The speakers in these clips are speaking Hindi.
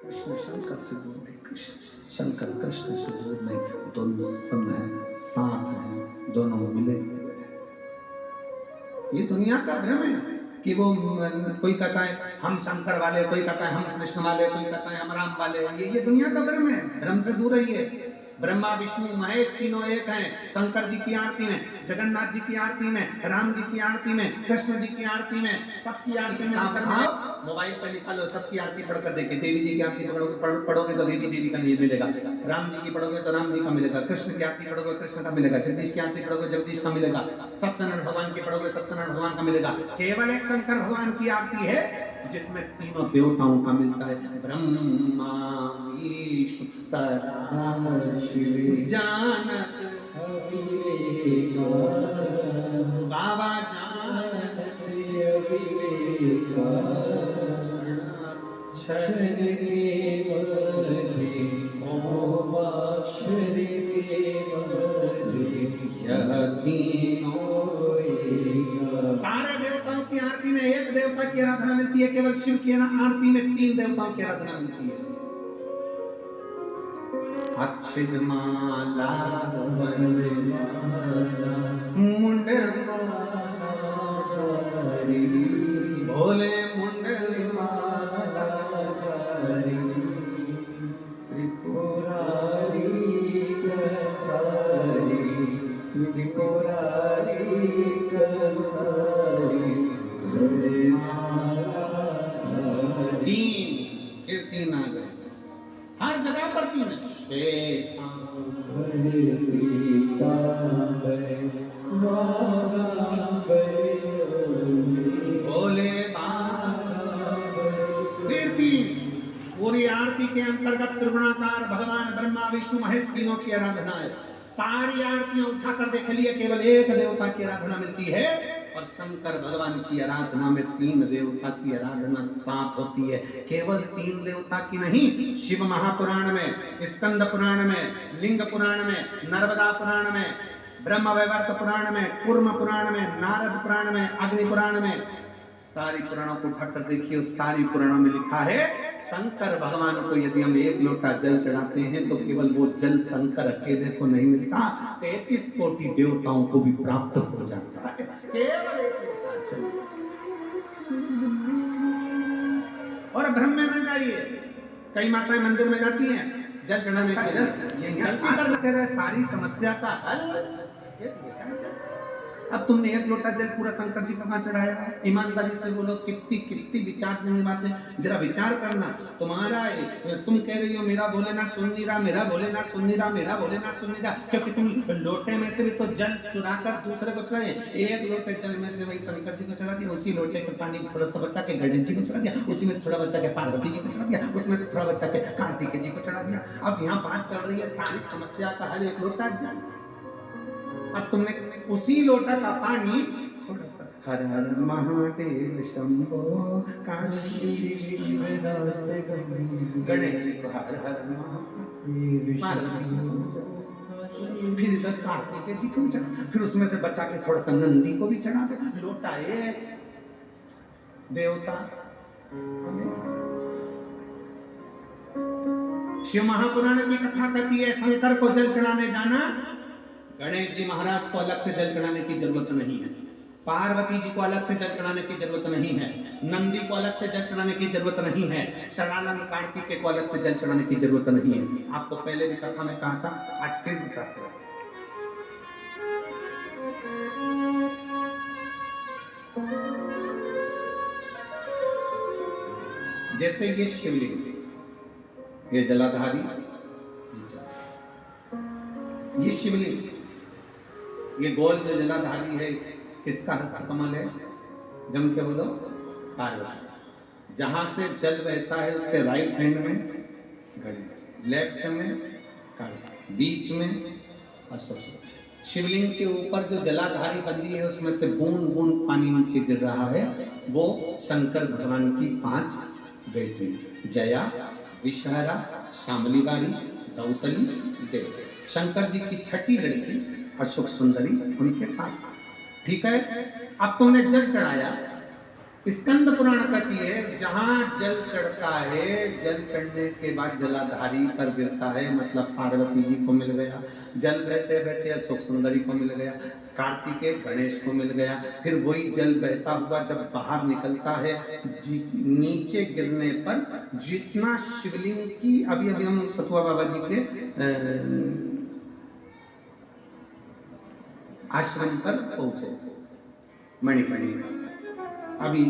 कृष्ण शंकर से दूर नहीं, कृष्ण शंकर कृष्ण से दूर नहीं, दोनों संग हैं, साथ हैं, दोनों मिले हुए हैं। ये दुनिया का भ्रम है कि वो कोई कहता है हम शंकर वाले, कोई कहता है हम कृष्ण वाले, कोई कहता है हम राम वाले। ये दुनिया का भ्रम है, भ्रम से दूर रहिए। ब्रह्मा विष्णु महेश तीनों एक हैं। शंकर जी की आरती में, जगन्नाथ जी की आरती में, राम जी की आरती में, कृष्ण जी की आरती में, सबकी आरती में मोबाइल पर लिखा लो, सबकी आरती पढ़कर देखिए। देवी जी की आरती पढ़ोगे तो देवी का नहीं मिलेगा, राम जी की पढ़ोगे तो राम जी का मिलेगा, कृष्ण की आरती पढ़ोगे कृष्ण का मिलेगा, जगदीश की आरती पढ़ोगे जगदीश का मिलेगा, सत्यनारायण भगवान की पढ़ोगे सत्यनारायण भगवान का मिलेगा। केवल एक शंकर भगवान की आरती है जिसमें तीनों देवताओं का मिलता है। ब्रह्मा विष्णु जानत बाबा जानत सारे देवताओं की आरती में एक देवता की आराधना मिलती है, केवल शिव की आरती में तीन देवताओं की आराधना मिलती है। अक्षित माला मुंड भोले मुंड तीन आ गए, हर जगह पर तीन भोले फिर तीन। पूरी आरती के अंतर्गत त्रिगुणाकार भगवान ब्रह्मा विष्णु महेश तीनों की आराधना है। सारी आरतियां उठाकर देख लिए, केवल एक देवता की आराधना मिलती है, और शंकर भगवान की आराधना में तीन देवता की आराधना साथ होती है। केवल तीन देवता की नहीं, शिव महापुराण में, स्कंद पुराण में, लिंग पुराण में, नर्मदा पुराण में, ब्रह्म वैवर्त पुराण में, कूर्म पुराण में, नारद पुराण में, अग्नि पुराण में, सारी पुराणों को उठाकर देखिए, उस सारी पुराणों में लिखा है शंकर भगवान को यदि हम एक लोटा जल चढ़ाते हैं तो केवल वो जल शंकर अकेले को नहीं मिलता, 33 कोटि देवताओं को भी प्राप्त हो जाता है। केवल एक लोटा जल। और भ्रम में न जाइए, कई माताएं मंदिर में जाती हैं जल चढ़ाने का जल ये सारी समस्या का हल। अब तुमने एक लोटा जल पूरा शंकर जी को कहाँ चढ़ाया? ईमानदारी से बोलो, कितनी कितनी विचार देने बातें, जरा विचार करना। तुम्हारा तुम कह रही हो मेरा भोलेनाथ सुन नहीं रहा, मेरा भोलेनाथ सुन नहीं रहा, मेरा भोलेनाथ सुन नहीं रहा, क्योंकि तुम लोटे में से भी तो जल चुराकर दूसरे को चढ़ाए। एक लोटे जल में से वही शंकर जी को चढ़ा दिया, उसी लोटे के पानी थोड़ा सा बचा के गणेश जी को चढ़ा दिया, उसी में थोड़ा बचा के पार्वती जी को चढ़ा दिया, उसमें से थोड़ा बचा के कार्तिकेय जी को चढ़ा दिया। अब यहाँ बात चल रही है सारी समस्या का हल एक लोटा जल। अब तुमने उसी लोटा का पानी थोड़ा सा हर हर महादेव शंभो काशी गणेश जी को हर हर महादेव, फिर इधर कार्तिकेय जी को चढ़ा, फिर उसमें से बचा के थोड़ा सा नंदी को भी चढ़ा दे। लोटा एक देवता। शिव महापुराण की कथा कहती है शंकर को जल चढ़ाने जाना, गणेश जी महाराज को अलग से जल चढ़ाने की जरूरत नहीं है, पार्वती जी को अलग से जल चढ़ाने की जरूरत नहीं है, नंदी को अलग से जल चढ़ाने की जरूरत नहीं है, शरणानंद कार्तिकेय को अलग से जल चढ़ाने की जरूरत नहीं है। आपको पहले भी कथा में कहा था, आज फिर भी कहते हैं। जैसे ये शिवलिंग, ये जलाधारी, ये शिवलिंग, ये गोल जो जलाधारी है, किसका हस्त कमल है? जम के बोलो, पार्वती। जहां से जल बहता है उसके राइट हैंड में गणेश, लेफ्ट में कार्तिक, बीच में अशोक। शिवलिंग के ऊपर जो जलाधारी बंदी है उसमें से बूंद बूंद पानी नीचे गिर रहा है, वो शंकर भगवान की 5 बेटी, जया, विषहरा, शामली बारी, दौतली, देव। शंकर जी की छठी लड़की अशोक सुंदरी उनके पास। ठीक है, अब तुमने जल चढ़ाया, स्कंद पुराण का की है, जहां जल चढ़ता है, जल चढ़ने के बाद जलाधारी पर गिरता है, मतलब पार्वती जी को मिल गया। जल बहते बहते अशोक सुंदरी को मिल गया, कार्तिकेय गणेश को मिल गया। फिर वही जल बहता हुआ जब बाहर निकलता है, नीचे गिरने पर जितना शिवलिंग की, अभी अभी हम सतुआ बाबा जी के आश्रम पर पहुंचे मणिपुरी। अभी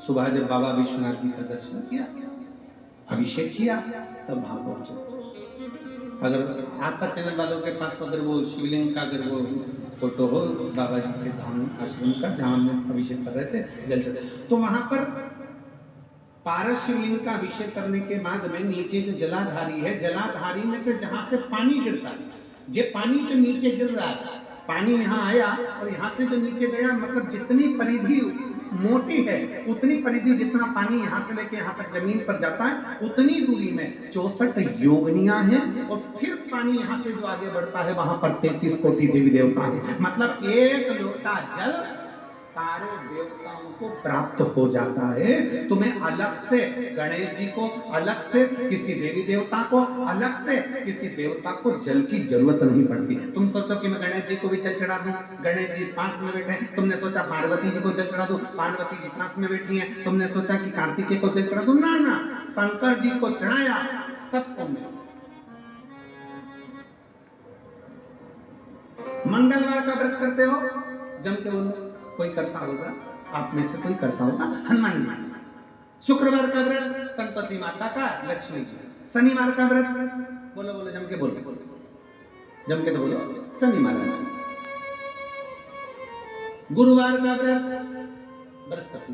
सुबह जब बाबा विश्वनाथ जी का दर्शन किया, अभिषेक किया, तब वहां पहुंचे। अगर आस्था चैनल वालों के पास अगर वो शिवलिंग का अगर वो फोटो हो बाबा जी के धाम आश्रम का, जहां हम अभिषेक कर रहे थे जल चढ़े, तो वहां पर पारस शिवलिंग का अभिषेक करने के बाद में नीचे जो जलाधारी है, जलाधारी में से जहां से पानी गिरता है, ये पानी जो नीचे गिर रहा है, पानी यहाँ आया और यहाँ से जो नीचे गया, मतलब जितनी परिधि मोटी है उतनी परिधि, जितना पानी यहाँ से लेके यहाँ तक जमीन पर जाता है, उतनी दूरी में 64 योगनियां हैं। और फिर पानी यहाँ से जो आगे बढ़ता है, वहां पर 33 कोटि देवी देवता हैं। मतलब एक लोटा जल सारे देवताओं को प्राप्त हो जाता है। तुम्हें अलग से गणेश जी को, अलग से किसी देवी देवता को, अलग से किसी देवता को जल की जरूरत नहीं पड़ती। तुम सोचो कि मैं गणेश जी को भी जल चढ़ा दूं, गणेश जी पास में बैठे, तुमने सोचा पार्वती जी को जल चढ़ा दूं, पार्वती जी पास में बैठी हैं, तुमने सोचा कि कार्तिकेय को जल चढ़ा दूं, ना ना, शंकर जी को चढ़ाया, सबको मिला। मंगलवार का व्रत करते हो, जम के बोलो, कोई करता होगा, आप में से कोई करता होगा, हनुमान जी। शुक्रवार का व्रत संतोषी माता का, लक्ष्मी जी। शनिवार का व्रत, बोलो बोलो, जम के बोलो, जम के तो बोलो, शनि महाराज जी। गुरुवार का व्रत बृहस्पति।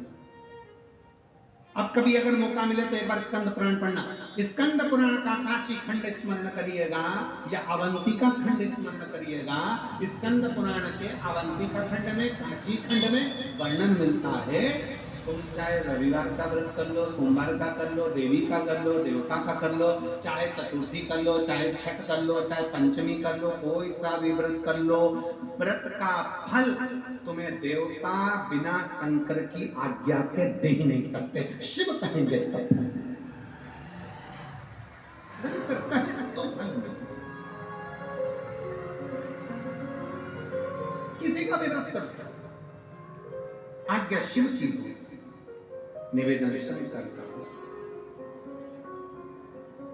अब कभी अगर मौका मिले तो एक बार स्कंद पुराण पढ़ना। स्कंद पुराण का काशी खंड स्मरण करिएगा या अवंतिका खंड स्मरण करिएगा। स्कंद पुराण के अवंतिका खंड में, काशी खंड में वर्णन मिलता है। तुम चाहे रविवार का व्रत कर लो, सोमवार का कर लो, देवी का कर लो, देवता का कर लो, चाहे चतुर्थी कर लो, चाहे छठ कर लो, चाहे पंचमी कर लो, कोई सा भी व्रत कर लो, व्रत का फल तुम्हें देवता बिना शंकर की आज्ञा के दे ही नहीं सकते। शिव कहेंगे तब तो किसी का भी व्रत करो, आज्ञा शिव की हो, निवेदन शंकर का।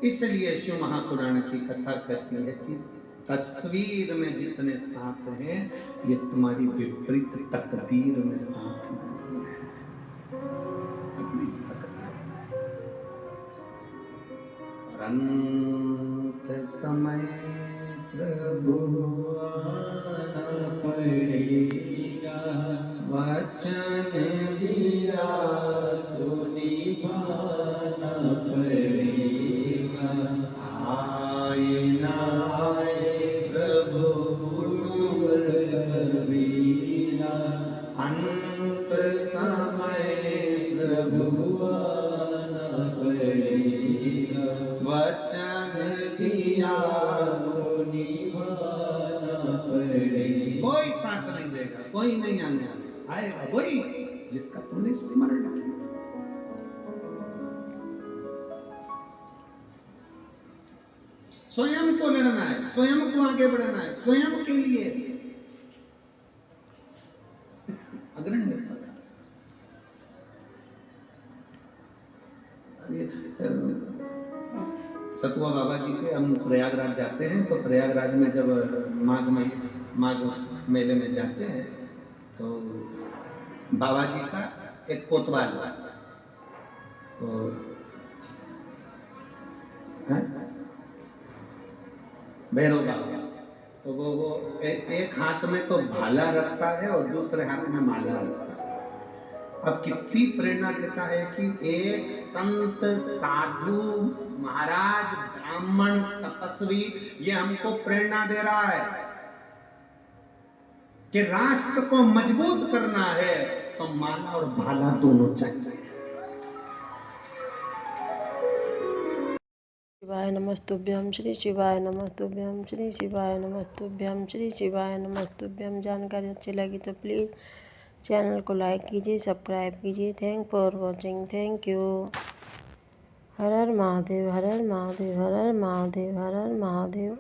इसलिए शिव महापुराण की कथा कहती है कि तस्वीर में जितने साथ हैं, ये तुम्हारी विपरीत तकदीर में साथ नहीं है। अंत समय प्रभु आना पड़ेगा, वचन दिया तो निभाना पड़ेगा। आए ना आए प्रभु कबीरा, अंत समय प्रभु आना पड़ेगा, वचन दिया तो निभाना पड़ेगा। कोई साथ नहीं देगा, कोई नहीं आने आएगा, वही जिसका तुमने स्मरण किया। स्वयं को लड़ना है, स्वयं को आगे बढ़ना है, स्वयं के लिए अग्रणी। सतुआ बाबा जी के हम प्रयागराज जाते हैं, तो प्रयागराज में जब माघ मेले में जाते हैं, तो बाबा जी का एक कोतवाल है, तो भैरव बाबा, तो वो एक हाथ में तो भाला रखता है और दूसरे हाथ में माला रखता है। अब कितनी प्रेरणा देता है कि एक संत, साधु, महाराज, ब्राह्मण, तपस्वी, ये हमको प्रेरणा दे रहा है कि राष्ट्र को मजबूत करना है तो माला और भाला दोनों चाहिए। शिवाय नमस्तुभ्यं, श्री शिवाय नमस्तुभ्यं, श्री शिवाय नमस्तुभ्यं, श्री शिवाय नमस्तुभ्यं। जानकारी अच्छी लगी तो प्लीज़ चैनल को लाइक कीजिए, सब्सक्राइब कीजिए। Thank for watching. Thank you. Her her Mahadev, her her Mahadev, her her Mahadev, her her Mahadev.